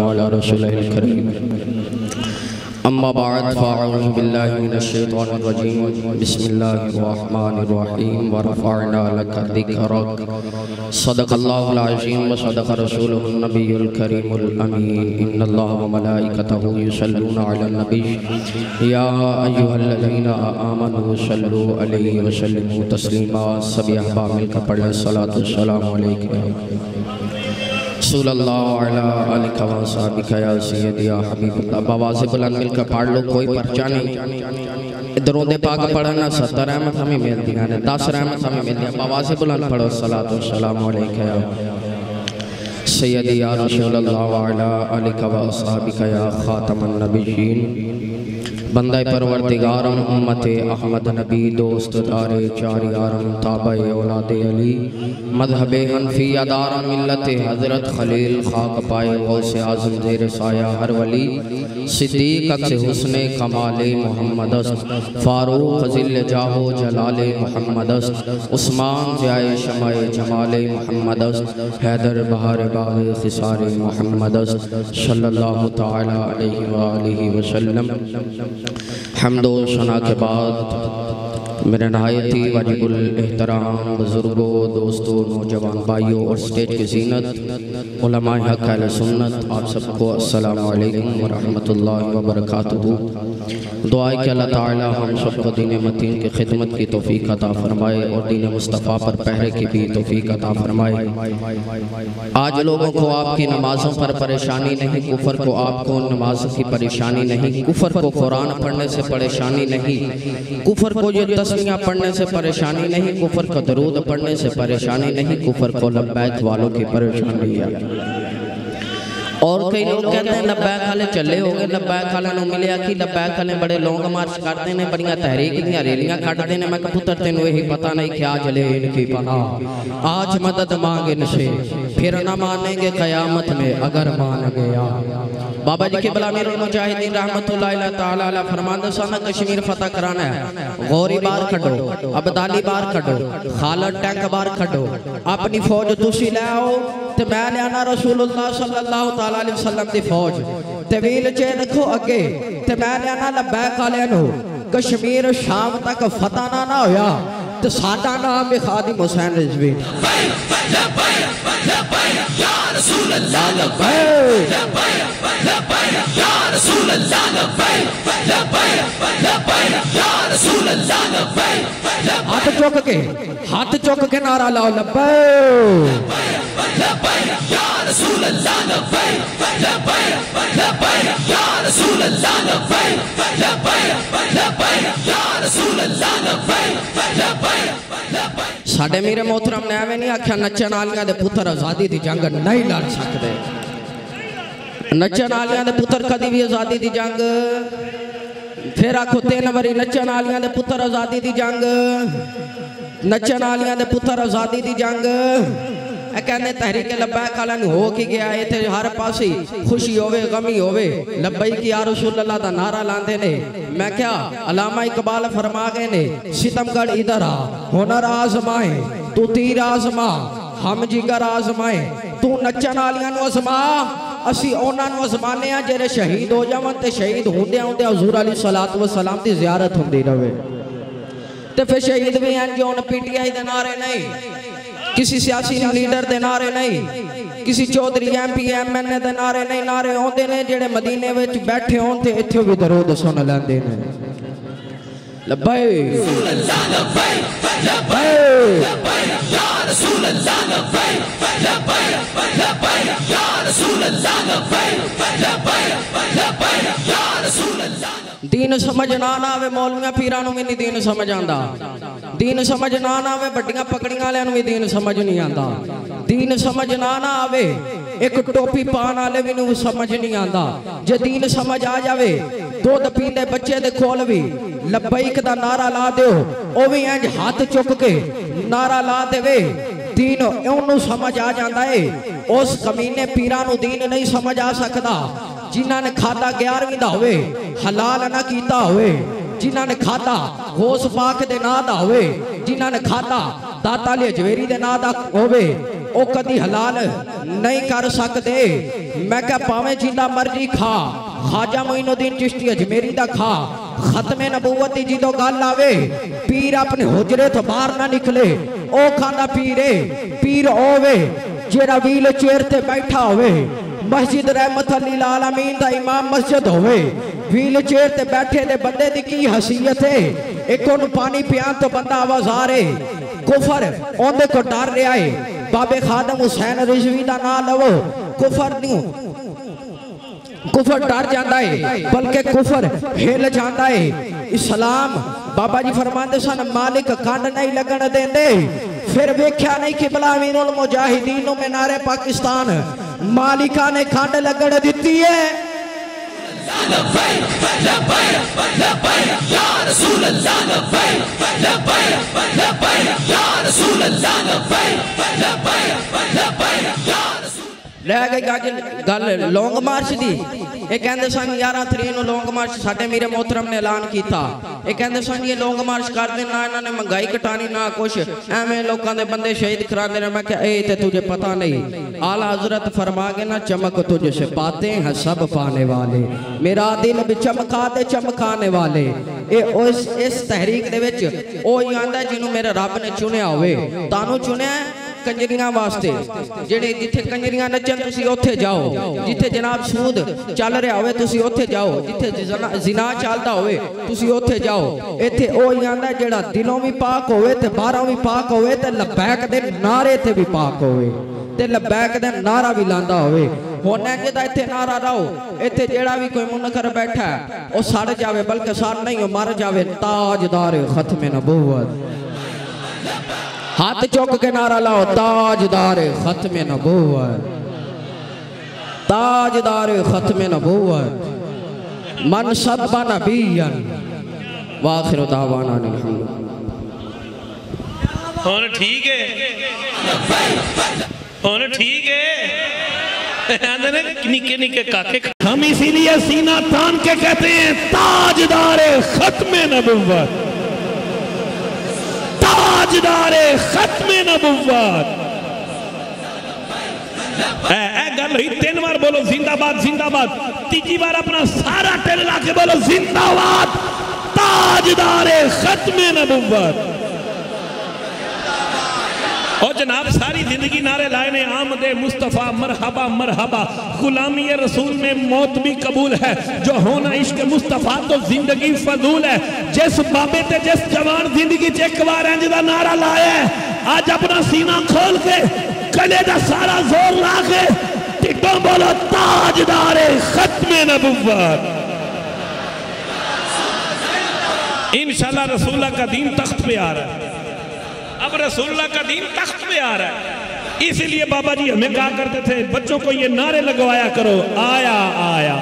अला रसूलिल करीम अम्मा बाद फ़अऊज़ु बिल्लाहि मिनश शैतानिर रजीम बिस्मिल्लाहिर्रहमानिर रहीम व रफ़अना लका ज़िक्रक सदक़ल्लाहुल अज़ीम व सदक़ रसूलुहुन नबियुल करीमुल अमीन इन्नल्लाहा व मलाइकतहु युसल्लूना अलन नबी या अय्युहल्लज़ीना आमनू सल्लू अलैहि व सल्लिमू तस्लीमा। सभी अहबाब मिलकर पढ़ें सलातु सलामु अलैका सल्लल्लाहु अलैहि व सल्लम या सय्यदी या हबीबल्लाह। बवाज़े बुलंद मिलकर पढ़ लो, कोई पर्चा नहीं। दरूद पाक पढ़ना 70 रहमत हमें मिलती हैं, 10 रहमत हमें मिलती हैं। बवाज़े बुलंद पढ़ो सलातु सलामु अलैका या सय्यदी या रसूलल्लाह अलैहि व सल्लम या खातमन नबिय्यीन। बंदा परवरदिगारम उम्मते अहमद नबी दोस्त दारे चार यारम ताबे औलादे अली मज़हबे हनफी अदारम मिल्लते हज़रत खलील खाक पाए गौसे आज़म ज़ेर साया हर वली सिद्दीक़ अक्स हुस्ने कमाले मोहम्मदस फ़ारूक़ ज़िल जाहो जलाले मोहम्मदस उस्मान ज़ियाए शमाए जमाले मोहम्मदस हैदर बहार बाग़े ख़िसारे मोहम्मदस सल्लल्लाहु तआला अलैहि व आलिहि वसल्लम। हम्दो सना के बाद मेरे नहायती वाजिबुल एहतराम बुज़ुर्गों, दोस्तों, नौजवान भाइयों और स्टेज की ज़ीनत उलमाए हक़ अहले सुन्नत, आप सबको अस्सलामु अलैकुम व रहमतुल्लाहि व बरकातुहू। दुआ है कि अल्लाह ताला हम सबको दीन मतीन की खिदमत की तौफीक अता फरमाए और दीन मुस्तफ़ा पर पहरे की भी तौफीक अता फरमाए। आज लोगों को आपकी नमाज़ों पर परेशानी नहीं, कुफर को आपको नमाज की परेशानी नहीं, कुफर को कुरान पढ़ने से परेशानी नहीं, कुफर को ये तस्मीयाँ पढ़ने से परेशानी नहीं, कुफर को दरूद पढ़ने से परेशानी नहीं, कुफर को लब्बैक वालों की परेशानी है। और कई लोग कहते हैं लब्बैक वाले चले हो गए, लब्बैक वाले नु मिले कि लब्बैक वाले बड़े लॉन्ग मार्च करते हैं, बड़ियां तहरीक दी रैलियां कटते हैं। मैं पुत्र तेनू यही पता नहीं क्या जले इनकी पना, आज मदद मांगे इनसे फिर न मानेंगे कयामत में अगर मान गया। बाबा जी के बला मीरुल मुजाहिदीन रहमतुल्लाहि तआला अलैह फरमाते सन कश्मीर फतह कराना है, गौरी बार कढो, अब्दाली बार कढो, खालद टैंक बार कढो, अपनी फौज तुसी ले आओ ते मैं लियाना रसूलुल्लाह सल्लल्लाहु तआला अलैहि वसल्लम दी फौज ते व्हील चे रखो अगे ते मैं लियाना लब्बैक वालियां नु। कश्मीर शाम तक फतह ना होया ते साडा नाम भी खादिम हुसैन रिजवी। या रसूल अल्लाह लब्बैक लब्बैक या रसूल अल्लाह लब्बैक लब्बैक या रसूल अल्लाह लब्बैक। हाथ चुक के नारा लाओ लब्बैक लब्बैक या रसूल अल्लाह लब्बैक लब्बैक या रसूल अल्लाह लब्बैक लब्बैक या रसूल अल्लाह लब्बैक। साडे मेरे मोहतरम ने एवें नहीं आख्या नचन वालियां दे पुत्र आज़ादी दी जंग नहीं लड़ सकते। नचन वालियां दे पुत्र कदी भी आज़ादी दी जंग, फिर आखो 3 बारी नचन वालियां दे पुत्र आज़ादी दी जंग, नचन वालियां दे पुत्र आज़ादी दी जंग। कहने तहरीक लब्बैक वाला हो की गया इत्थे हर पासे खुशी होवे गमी होवे लब्बैक या रसूल अल्लाह दा नारा लांदे ने। मैं क्या अलामा इकबाल फरमा गए ने, सितमगढ़ इधर आ हुनर आजमाए तू तीर आजमा हम जिगर आजमाए, तू नचन वालियां नु आजमा असी उन्हां नु आजमाने आ जेरे शहीद हो जावन ते शहीद होंदे होंदे हुजूर अली सलात व सलाम दी ज़ियारत हुंदी रहे। ते फिर शहीद भी हैं जो पीटीआई दे नारे नहीं, किसी सियासी लीडर दे नारे नहीं, किसी चौधरी MP MNA दे नारे नहीं, नारे आउंदे ने जेड़े मदीने विच बैठे होण ते इत्थे भी दरूद सुन लैंदे ने। लब्बैक लब्बैक लब्बैक या रसूल अल्लाह लब्बैक लब्बैक या रसूल अल्लाह लब्बैक लब्बैक या रसूल अल्लाह। दीन समझ ना आवे मौलवियां पीरां नूं भी नहीं दीन समझ आंदा, दीन समझ ना आवे बड्डियां पकड़ियां वालियां नूं भी दीन समझ नहीं आंदा, दीन समझ ना आवे एक टोपी पान वाले भी नूं समझ नहीं आंदा। जे दीन समझ आ जावे दुध पींदे बच्चे दे कोल भी लब्बैक दा नारा ला दिओ, ओ भी इंज हाथ चुक के नारा ला देवे, दीन ओनू समझ आ जांदा है। उस कमीने पीरां नूं दीन नहीं समझ आ सकदा जिन्हां ने खाता 11वीं दा होवे, हलाल ना कीता होवे, जिन्हां ने खाता गौस पाक दे नां दा होवे, जिन्हां ने खाता दाता अली अजवेरी दे नां दा होवे, ओ कदी हलाल नहीं कर सकते। मैं क्या पावे जिंदा मर्जी खा, ख्वाजा मोइनुद्दीन चिश्ती अजमेरी दा खा। खत्मे नबूवत दी जो गल आवे, पीर अपने हुजरे तो बाहर ना निकले। ओ खाना पीरे पीर ओवे जेड़ा व्हील चेयर ते बैठा होवे। मस्जिद रहमत लिल आलमीन दा इमाम मस्जिद होवे, व्हील चेयर ते बैठे दे बंदे दी की हसीयत है। एक ओनु पानी पियान तो बंदा आवाज़ार है। कुफर ओंदे को डर रहा है। बाबे खादम हुसैन रिजवी दा ना लवो, कुफर डर जाता है, बल्कि कुफर हिल जाता है। इस्लाम बाबा जी फरमाते सन मालिक कंड नहीं लगन देंदे। फिर वेख्या नहीं कि किबला अमीरुल मुजाहिदीन में नारे पाकिस्तान मालिका ने खंड लगन दी है। रह गई गल लौंग मार्च दी। ये कहते सन 11 तरीक को लौंग मार्च साडे मेरे मोहतरम ने ऐलान किया। ये कहते सन ये लौंग मार्च कर दे ना, इन्होंने महंगाई घटानी ना कुछ, एवं लोगों के बंदे शहीद करा देना। मैं क्या ये तुझे पता नहीं, आला हजरत फरमा के ना चमक तुझे से पाते हैं सब पाने वाले, मेरा दिल भी चमका दे चमकाने वाले। इस तहरीक दे विच ओ ही आंदा जिन्हों मेरे रब ने चुनिया होवे। तानू चुनिया कंजरियां वास्ते, जेडे जिथे कंजरियां नचन तुसी उत्थे जाओ, जिथे जनाब सूद चल रहा होवे तुसी उत्थे जाओ, जिथे जिना चलदा होवे तुसी उत्थे जाओ। इत्थे ओ ही आंदा जेड़ा दिलों भी पाक होवे ते बाहरों भी पाक होवे ते लबैक दे नारे ते भी पाक होवे ते लबैक दे नारा भी लांदा होवे। हुण जेदा इत्थे नारा लाओ, इत्थे जेड़ा भी कोई मुनकर बैठा है ओ सड़ जावे, बल्कि सड़ नहीं मर जावे। ताजदार खत्मे नबूवत, हाथ चौक के नारा लाओ, ताजदार खत्मे नबूवत, ताजदार खत्मे नबूवत, मन सब्बा नबिय्यन व आखिरु दावाना हुण ठीक है, हुण ठीक है। निके निके काके हम इसीलिए सीना तान के कहते हैं ताजदार खत्मे नबूवत, ताजदारे खत्मे नबुव्वत। गल हुई 3 बार बोलो जिंदाबाद जिंदाबाद, तीजी बार अपना सारा टेल ला के बोलो जिंदाबाद ताजदारे खत्मे नबुव्वत। और जनाब सारी जिंदगी नारे लाए ने आमदे मुस्तफ़ा मरहबा मरहबा, गुलामी रसूल में मौत भी कबूल है, जो होना इश्क मुस्तफ़ा तो जिंदगी फजूल है। जिस बाबे ते जिस जवान जिंदगी च एक बार इंज दा नारा लाया, आज अपना सीना खोल के गले दा सारा जोर ला के टिड्डों बोलो ताजदारे खत्मे नबुव्वत। इंशाल्लाह रसूलुल्लाह का दीन तख्त पे आ रहा है, अब रसूलुल्लाह का दीन तख्त पे आ रहा है। इसीलिए बाबा जी हमें कहा करते थे बच्चों को ये नारे लगवाया करो, आया आया